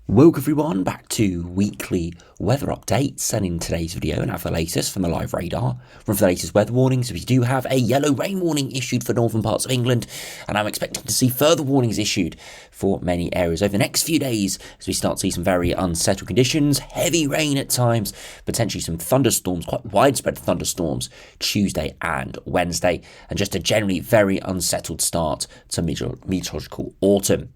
Welcome everyone back to weekly weather updates, and in today's video and have the latest from the live radar. For the latest weather warnings, we do have a yellow rain warning issued for northern parts of England, and I'm expecting to see further warnings issued for many areas over the next few days as we start to see some very unsettled conditions, heavy rain at times, potentially some thunderstorms, quite widespread thunderstorms Tuesday and Wednesday, and just a generally very unsettled start to meteorological autumn.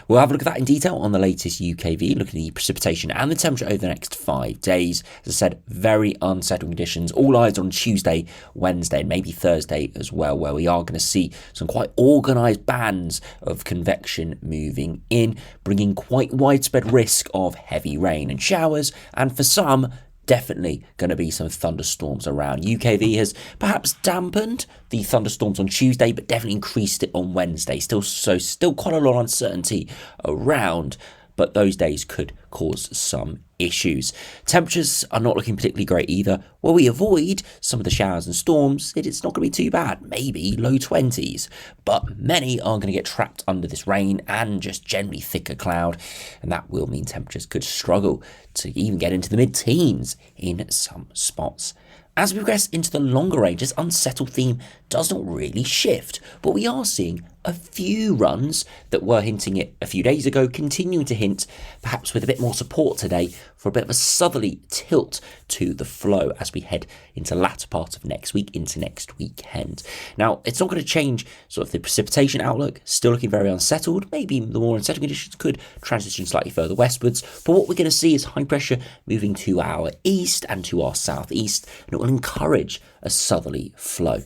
We'll have a look at that in detail on the latest UKV, looking at the precipitation and the temperature over the next 5 days. As I said, very unsettled conditions. All eyes on Tuesday, Wednesday, and maybe Thursday as well, where we are going to see some quite organised bands of convection moving in, bringing quite widespread risk of heavy rain and showers, and for some, definitely going to be some thunderstorms around. UKV has perhaps dampened the thunderstorms on Tuesday, but definitely increased it on Wednesday. Still quite a lot of uncertainty around, but those days could cause some issues. Temperatures are not looking particularly great either. While we avoid some of the showers and storms, it's not going to be too bad, maybe low 20s, but many are going to get trapped under this rain and just generally thicker cloud, and that will mean temperatures could struggle to even get into the mid-teens in some spots. As we progress into the longer range, this unsettled theme does not really shift, but we are seeing a few runs that were hinting it a few days ago, continuing to hint, perhaps with a bit more support today, for a bit of a southerly tilt to the flow as we head into the latter part of next week, into next weekend. Now, it's not going to change sort of the precipitation outlook, still looking very unsettled. Maybe the more unsettled conditions could transition slightly further westwards, but what we're going to see is high pressure moving to our east and to our southeast, and it will encourage a southerly flow.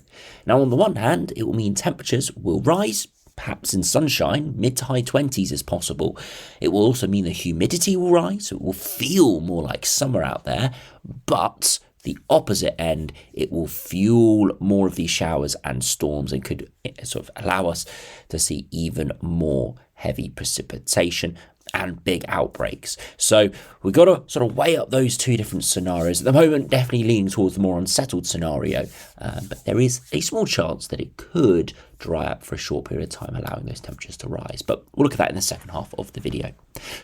Now, on the one hand, it will mean temperatures will rise, perhaps in sunshine, mid to high 20s is possible. It will also mean the humidity will rise, so it will feel more like summer out there, but the opposite end, it will fuel more of these showers and storms and could sort of allow us to see even more heavy precipitation and big outbreaks. So we've got to sort of weigh up those two different scenarios. At the moment, definitely leaning towards the more unsettled scenario, but there is a small chance that it could dry up for a short period of time, allowing those temperatures to rise. But we'll look at that in the second half of the video.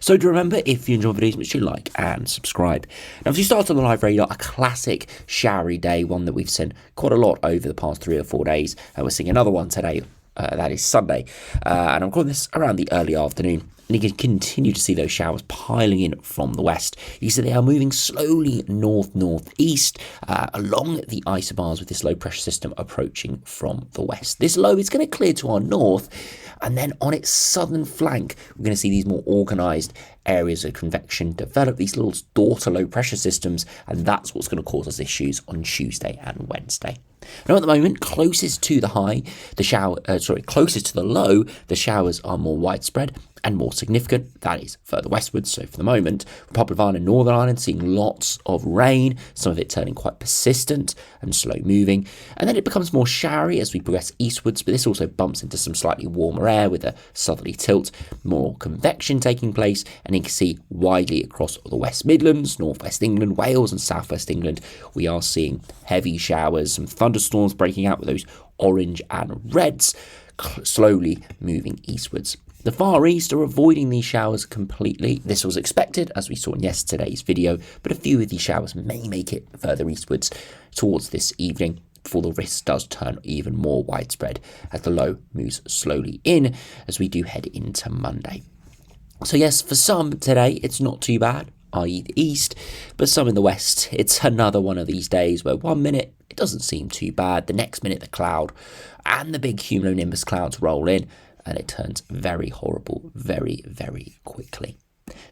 So do remember, if you enjoy videos, make sure you like and subscribe. Now, if you start on the live radar, a classic showery day, one that we've seen quite a lot over the past 3 or 4 days, and we're seeing another one today. That is Sunday, and I'm calling this around the early afternoon. And you can continue to see those showers piling in from the west. You see they are moving slowly north-northeast along the isobars with this low pressure system approaching from the west. This low is going to clear to our north, and then on its southern flank, we're going to see these more organised areas of convection develop, these little daughter low pressure systems, and that's what's going to cause us issues on Tuesday and Wednesday. Now, at the moment, closest to the closest to the low, the showers are more widespread and more significant. That is further westwards. So for the moment, Republic of Ireland, Northern Ireland, seeing lots of rain, some of it turning quite persistent and slow moving. And then it becomes more showery as we progress eastwards, but this also bumps into some slightly warmer air with a southerly tilt, more convection taking place, and you can see widely across the West Midlands, Northwest England, Wales and Southwest England, we are seeing heavy showers, some thunderstorms breaking out with those orange and reds, slowly moving eastwards. The Far East are avoiding these showers completely. This was expected, as we saw in yesterday's video, but a few of these showers may make it further eastwards towards this evening before the risk does turn even more widespread as the low moves slowly in as we do head into Monday. So yes, for some today, it's not too bad, i.e. the east, but some in the west, it's another one of these days where 1 minute it doesn't seem too bad, the next minute the cloud and the big cumulonimbus clouds roll in, and it turns very horrible very, very quickly.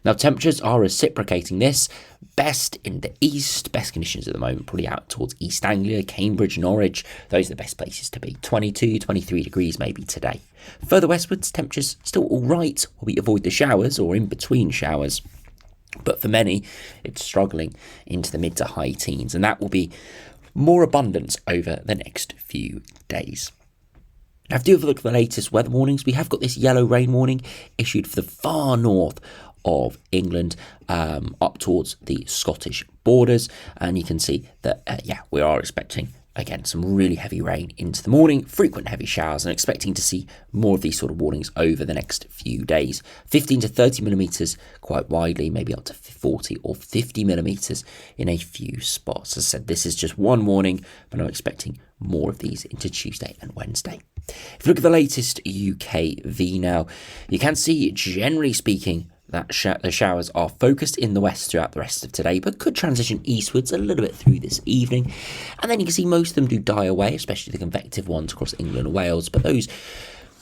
Now, temperatures are reciprocating this. Best in the east, best conditions at the moment, probably out towards East Anglia, Cambridge, Norwich. Those are the best places to be. 22, 23 degrees maybe today. Further westwards, temperatures still all right, while we avoid the showers or in between showers. But for many, it's struggling into the mid to high teens, and that will be more abundance over the next few days. Now, if you have a look at the latest weather warnings, we have got this yellow rain warning issued for the far north of England up towards the Scottish borders, and you can see that we are expecting Again, some really heavy rain into the morning, frequent heavy showers, and expecting to see more of these sort of warnings over the next few days. 15 to 30 millimetres quite widely, maybe up to 40 or 50 millimetres in a few spots. As I said, this is just one warning, but I'm expecting more of these into Tuesday and Wednesday. If you look at the latest UKV now, you can see, generally speaking, that the showers are focused in the west throughout the rest of today, but could transition eastwards a little bit through this evening. And then you can see most of them do die away, especially the convective ones across England and Wales. But those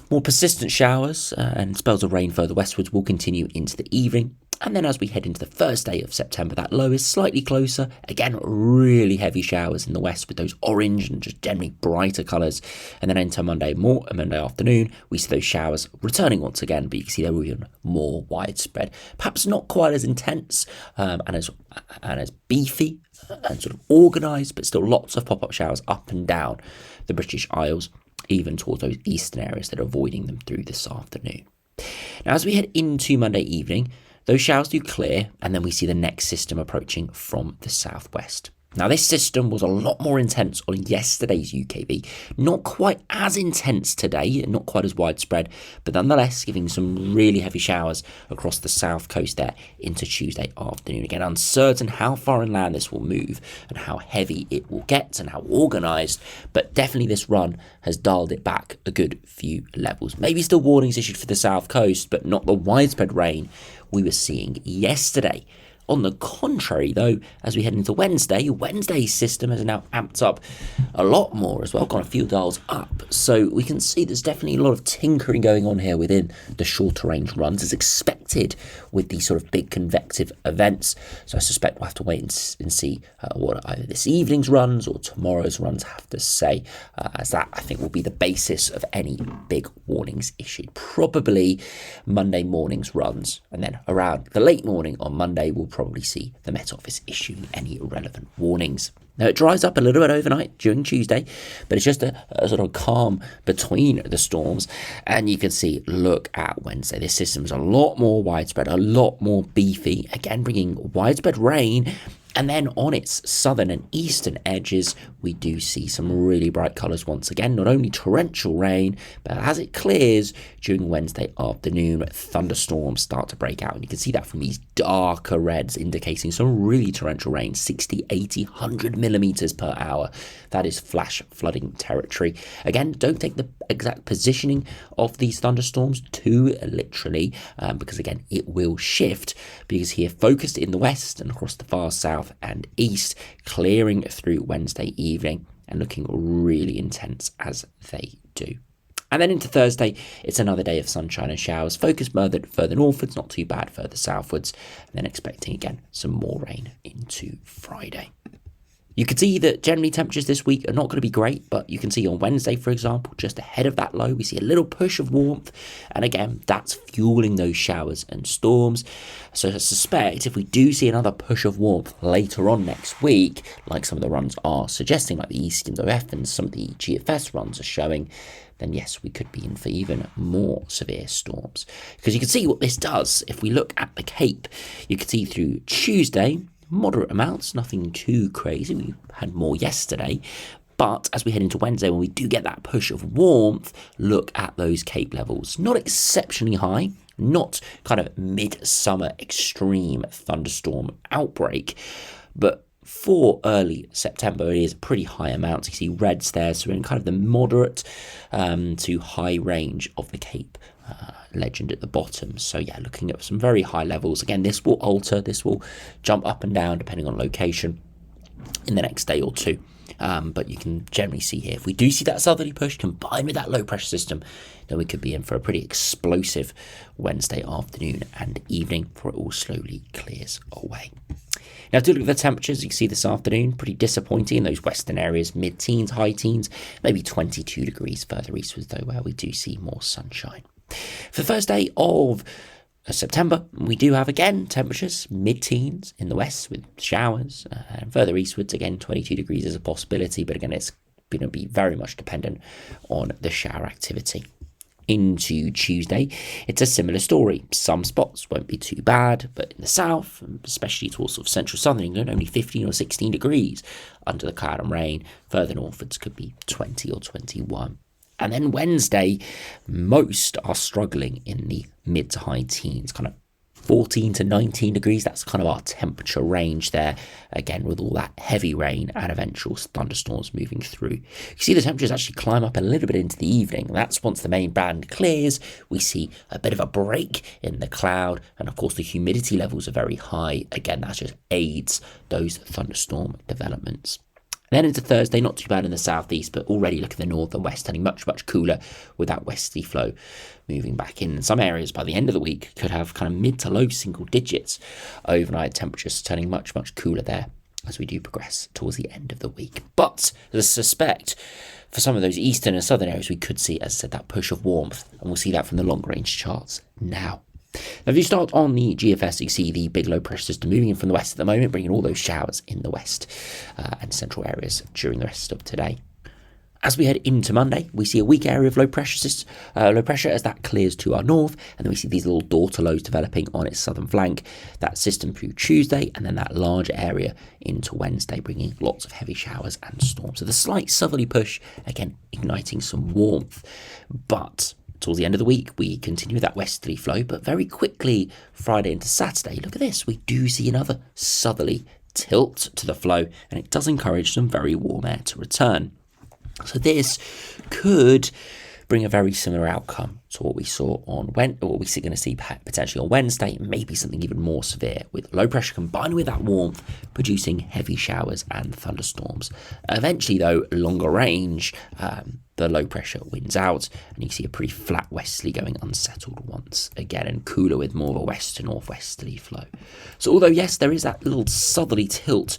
more persistent showers and spells of rain further westwards will continue into the evening. And then as we head into the first day of September, that low is slightly closer. Again, really heavy showers in the west with those orange and just generally brighter colours. And then into Monday afternoon, we see those showers returning once again, but you can see they're even more widespread. Perhaps not quite as intense and as beefy and sort of organised, but still lots of pop-up showers up and down the British Isles, even towards those eastern areas that are avoiding them through this afternoon. Now, as we head into Monday evening, those showers do clear, and then we see the next system approaching from the southwest. Now, this system was a lot more intense on yesterday's UKV, not quite as intense today, not quite as widespread, but nonetheless giving some really heavy showers across the south coast there into Tuesday afternoon. Again, uncertain how far inland this will move and how heavy it will get and how organised, but definitely this run has dialed it back a good few levels. Maybe still warnings issued for the south coast, but not the widespread rain we were seeing yesterday. On the contrary, though, as we head into Wednesday's system has now amped up a lot more as well, gone a few dials up. So we can see there's definitely a lot of tinkering going on here within the shorter range runs as expected with these sort of big convective events. So I suspect we'll have to wait and see what either this evening's runs or tomorrow's runs have to say, as that I think will be the basis of any big warnings issued. Probably Monday morning's runs, and then around the late morning on Monday we'll probably see the Met Office issuing any relevant warnings. Now, it dries up a little bit overnight during Tuesday, but it's just a sort of calm between the storms. And you can see, look at Wednesday. This system is a lot more widespread, a lot more beefy, again bringing widespread rain. And then on its southern and eastern edges, we do see some really bright colours once again. Not only torrential rain, but as it clears during Wednesday afternoon, thunderstorms start to break out. And you can see that from these darker reds indicating some really torrential rain, 60, 80, 100 millimetres per hour. That is flash flooding territory. Again, don't take the exact positioning of these thunderstorms too literally, because again, it will shift, because here focused in the west and across the far south and east, clearing through Wednesday evening and looking really intense as they do. And then into Thursday, it's another day of sunshine and showers, focused further northwards, not too bad further southwards, and then expecting again some more rain into Friday. You can see that generally temperatures this week are not going to be great, but you can see on Wednesday, for example, just ahead of that low, we see a little push of warmth. And again, that's fueling those showers and storms. So I suspect if we do see another push of warmth later on next week, like some of the runs are suggesting, like the ECMWF and some of the GFS runs are showing, then yes, we could be in for even more severe storms. Because you can see what this does. If we look at the Cape, you can see through Tuesday, moderate amounts, nothing too crazy. We had more yesterday. But as we head into Wednesday, when we do get that push of warmth, look at those Cape levels. Not exceptionally high, not kind of midsummer extreme thunderstorm outbreak, but for early September, it is a pretty high amount. You see reds there, so we're in kind of the moderate to high range of the Cape legend at the bottom. So yeah, looking at some very high levels. Again, this will alter, this will jump up and down depending on location in the next day or two. But you can generally see here, if we do see that southerly push combined with that low pressure system, then we could be in for a pretty explosive Wednesday afternoon and evening before it all slowly clears away. Now, to look at the temperatures, you can see this afternoon, pretty disappointing in those western areas, mid-teens, high teens, maybe 22 degrees further eastwards, though, where we do see more sunshine. For the first day of September, we do have, again, temperatures mid-teens in the west with showers, and further eastwards, again, 22 degrees is a possibility, but again, it's going to be very much dependent on the shower activity. into Tuesday, it's a similar story. Some spots won't be too bad, but in the south, especially towards sort of central southern England, only 15 or 16 degrees under the cloud and rain. Further northwards could be 20 or 21. And then Wednesday, most are struggling in the mid to high teens, kind of 14 to 19 degrees. That's kind of our temperature range there, again with all that heavy rain and eventual thunderstorms moving through. You see the temperatures actually climb up a little bit into the evening. That's once the main band clears, we see a bit of a break in the cloud, and of course the humidity levels are very high. Again, that just aids those thunderstorm developments. Then into Thursday, not too bad in the southeast, but already look at the north and west, turning much, much cooler with that westerly flow moving back in. Some areas by the end of the week could have kind of mid to low single digits overnight temperatures, turning much, much cooler there as we do progress towards the end of the week. But I suspect for some of those eastern and southern areas, we could see, as I said, that push of warmth, and we'll see that from the long range charts now. Now, if you start on the GFS, you see the big low pressure system moving in from the west at the moment, bringing all those showers in the west and central areas during the rest of today. As we head into Monday, we see a weak area of low pressure as that clears to our north, and then we see these little daughter lows developing on its southern flank. That system through Tuesday, and then that larger area into Wednesday, bringing lots of heavy showers and storms. So the slight southerly push, again, igniting some warmth, but towards the end of the week, we continue that westerly flow, but very quickly, Friday into Saturday, look at this, we do see another southerly tilt to the flow, and it does encourage some very warm air to return. So this could bring a very similar outcome to what we saw on what we're going to see potentially on Wednesday, maybe something even more severe, with low pressure combined with that warmth producing heavy showers and thunderstorms. Eventually, though, longer range, the low pressure wins out, and you see a pretty flat westerly going unsettled once again, and cooler with more of a west to northwesterly flow. So although yes, there is that little southerly tilt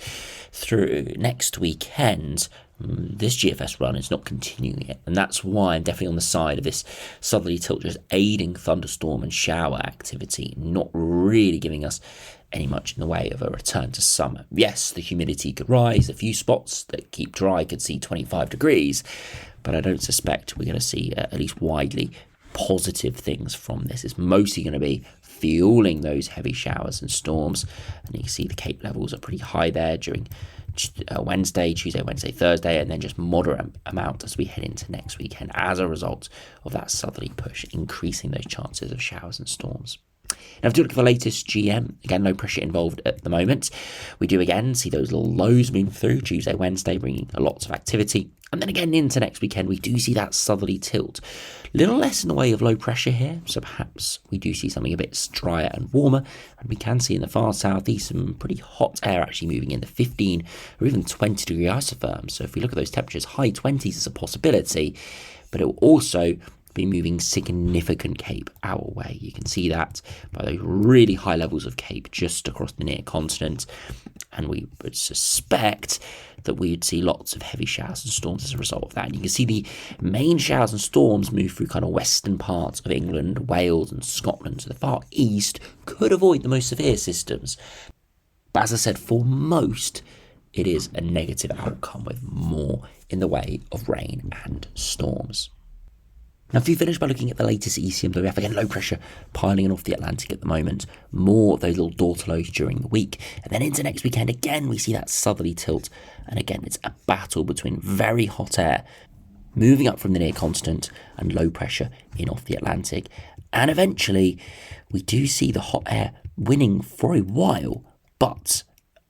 through next weekend, this GFS run is not continuing it, and that's why I'm definitely on the side of this southerly tilt just aiding thunderstorm and shower activity, not really giving us any much in the way of a return to summer. Yes, the humidity could rise. A few spots that keep dry could see 25 degrees, but I don't suspect we're going to see at least widely positive things from this. It's mostly going to be fueling those heavy showers and storms, and you can see the Cape levels are pretty high there during Wednesday, Tuesday, Wednesday, Thursday, and then just moderate amount as we head into next weekend as a result of that southerly push, increasing those chances of showers and storms. Now, if you look at the latest GM, again, low pressure involved at the moment. We do again see those little lows moving through Tuesday, Wednesday, bringing lots of activity. And then again into next weekend, we do see that southerly tilt. Little less in the way of low pressure here, so perhaps we do see something a bit drier and warmer. And we can see in the far southeast some pretty hot air actually moving in the 15 or even 20 degree isotherms. So if we look at those temperatures, high 20s is a possibility, but it will also be moving significant Cape our way. You can see that by those really high levels of Cape just across the near continent, and we would suspect that we would see lots of heavy showers and storms as a result of that. And you can see the main showers and storms move through kind of western parts of England, Wales and Scotland to the far east, could avoid the most severe systems. But as I said, for most, it is a negative outcome with more in the way of rain and storms. Now, if you finish by looking at the latest ECMWF, again, low pressure piling in off the Atlantic at the moment, more of those little daughter lows during the week. And then into next weekend, again, we see that southerly tilt. And again, it's a battle between very hot air moving up from the near continent and low pressure in off the Atlantic. And eventually, we do see the hot air winning for a while, but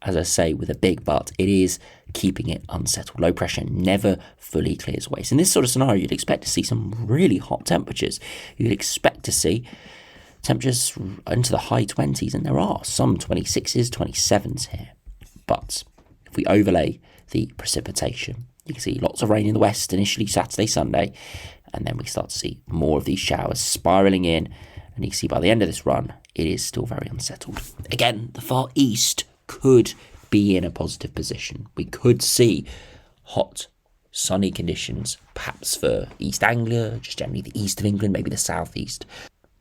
as I say, with a big but, it is keeping it unsettled. Low pressure never fully clears away. So in this sort of scenario, you'd expect to see some really hot temperatures. You'd expect to see temperatures into the high 20s, and there are some 26s, 27s here. But if we overlay the precipitation, you can see lots of rain in the west initially Saturday, Sunday, and then we start to see more of these showers spiralling in, and you can see by the end of this run, it is still very unsettled. Again, the far east could be in a positive position. We could see hot, sunny conditions, perhaps for East Anglia, just generally the east of England, maybe the southeast.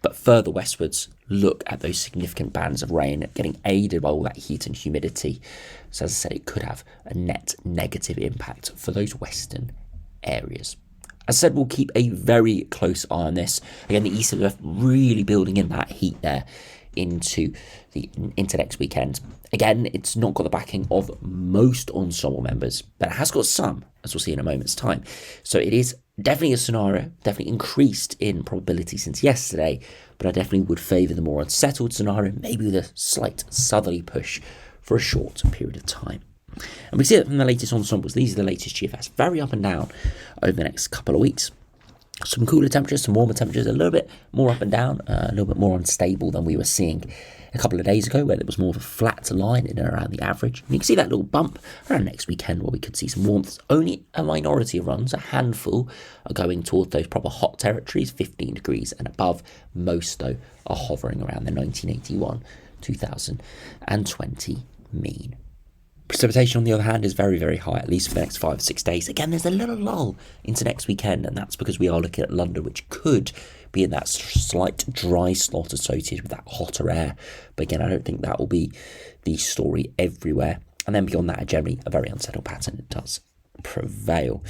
But further westwards, look at those significant bands of rain getting aided by all that heat and humidity. So as I said, it could have a net negative impact for those western areas. As I said, we'll keep a very close eye on this. Again, the ECMWF really building in that heat there into next weekend. Again, it's not got the backing of most Ensemble members, but it has got some, as we'll see in a moment's time. So it is definitely a scenario, definitely increased in probability since yesterday, but I definitely would favour the more unsettled scenario, maybe with a slight southerly push for a short period of time. And we see that from the latest ensembles. These are the latest GFS, very up and down over the next couple of weeks. Some cooler temperatures, some warmer temperatures, a little bit more up and down, a little bit more unstable than we were seeing a couple of days ago, where there was more of a flat line in and around the average. And you can see that little bump around next weekend where we could see some warmth. Only a minority of runs, a handful, are going toward those proper hot territories, 15 degrees and above. Most, though, are hovering around the 1981-2020 mean. Precipitation, on the other hand, is very, very high, at least for the next 5 or 6 days. Again, there's a little lull into next weekend, and that's because we are looking at London, which could be in that slight dry slot associated with that hotter air. But again, I don't think that will be the story everywhere. And then beyond that, generally a very unsettled pattern. It does prevail.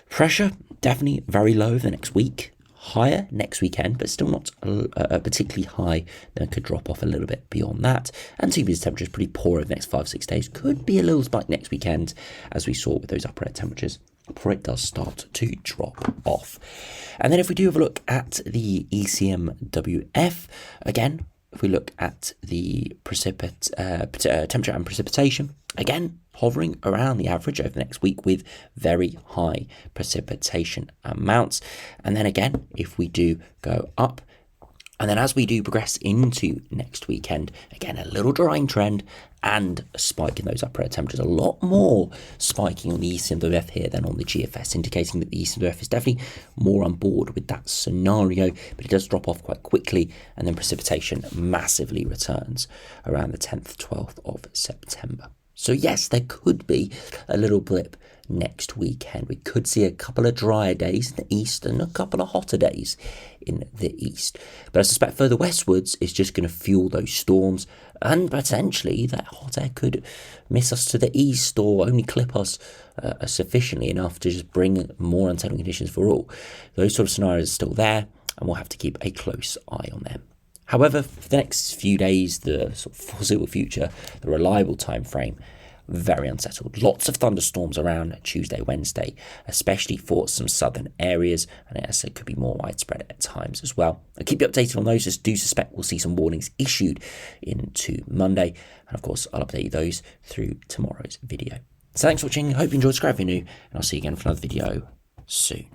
Pressure, definitely very low over the next week. Higher next weekend, but still not particularly high. Then it could drop off a little bit beyond that. And TV's temperature is pretty poor over the next 5 or 6 days. Could be a little spike next weekend, as we saw with those upper air temperatures, before it does start to drop off. And then if we do have a look at the ECMWF, again, if we look at the temperature and precipitation, again, hovering around the average over the next week with very high precipitation amounts. And then again, if we do go up, and then as we do progress into next weekend, again, a little drying trend and a spike in those upper air temperatures. A lot more spiking on the ECMWF here than on the GFS, indicating that the ECMWF is definitely more on board with that scenario, but it does drop off quite quickly, and then precipitation massively returns around the 10th, 12th of September. So yes, there could be a little blip next weekend. We could see a couple of drier days in the east and a couple of hotter days in the east. But I suspect further westwards is just going to fuel those storms, and potentially that hot air could miss us to the east or only clip us sufficiently enough to just bring more unsettling conditions for all. Those sort of scenarios are still there, and we'll have to keep a close eye on them. However, for the next few days, the sort of foreseeable future, the reliable time frame, very unsettled. Lots of thunderstorms around Tuesday, Wednesday, especially for some southern areas, and as I said, could be more widespread at times as well. I'll keep you updated on those. Just do suspect we'll see some warnings issued into Monday, and of course, I'll update those through tomorrow's video. So thanks for watching. Hope you enjoyed. Subscribe if you're new, and I'll see you again for another video soon.